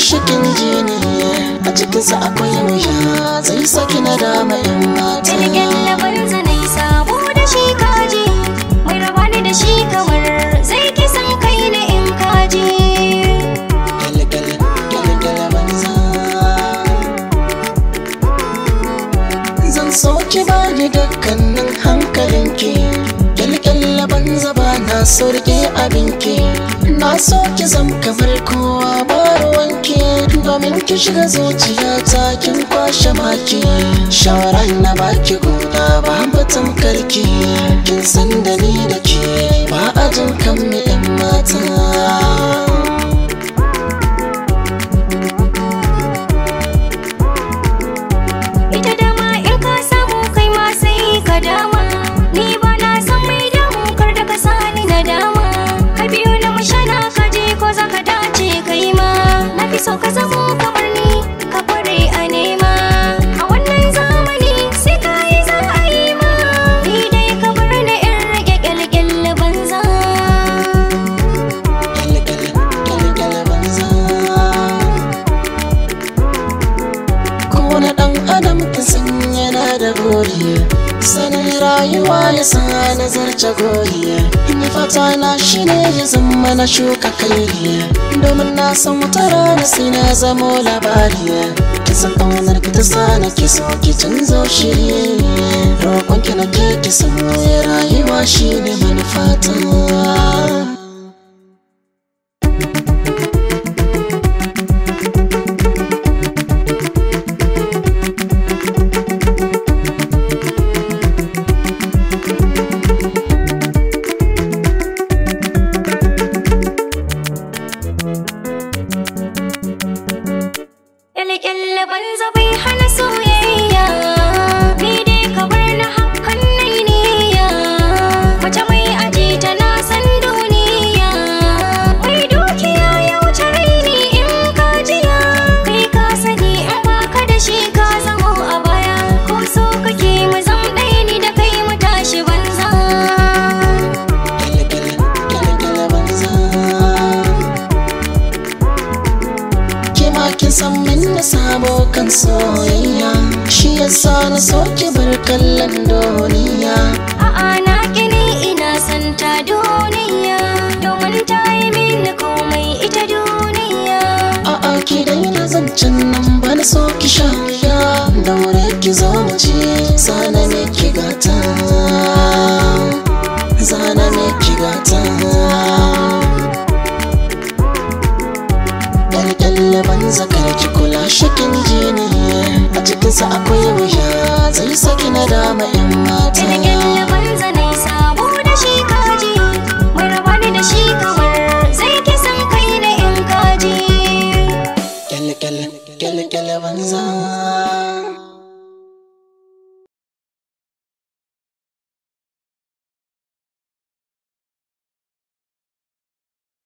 shikin jini a cikinsa akwai wuya zai saki na dama yan mata. Kyalkyal banza na yi sabo da shi kaji, mai raba ni da shi kamar zai kisan kai na in kaji. Kyalkyal banza zan so ki bani dukkanin hankalinki. Kyalkyal banza ba na so rike abinki, na so ki zam kamar kowa ba ruwanki, domin ki shiga zuciyata kin kwashe maki. Shawarar na baki guda ba batun karki, kin san da ni da ke ba a jin kan mu yan mata. Ita dama in ka samu kai ma sai ka dama, ni ba na san mai damu kar da ka sani na dama. Ka biyo na mashana ka je ko za ka dace kai ma, na fi so ka zamo kamar ni ka kware a nema. A wannan zamani sai ka yi za a yi ma, ni dai ka bar na in rage kyalkyal banza. Kyalkyal banza kowane ɗan adam ta san yana da buri, sanin rayuwa ya sa nazarta gori. Ni fata na shi ne ya zama na shuka kai, domin na san wata rana sai na zamo labari. Kisan ƙaunar ki ta sa na ki so ki canzo shi, roƙon ki na ke ki san rayuwa shi ne manufata. Kyalkyal banza bai hana soyayya, ni dai ka bar na hakan nai niyya. Mace mai aji tana san duniya, mai dukiya ya wuce raini in ka jiya. Kai ka sani in baka da shi ka zamo a baya, ko so kake mu zam ɗaya ni da kai mu tashi banza. Kyalkyal banza kin san min na sabo kan soyayya, shi yasa na so ki bar kallon duniya. A'a na gini ina san ta duniya, domin ta yi mini komai ita duniya. A'a ki daina zancen nan ba na so ki sha wuya, daure ki zo mu ce zana ne ki gata, zana ne ki gata. Kyalkyal banza kar ki kula shikin jini a cikinsa akwai wuya zai saki na dama yan mata. Kyalkyal banza na yi sabo da shi kaji, mai raba ni da shi kamar zai kisan kai na in kaji. Kyalkyal banza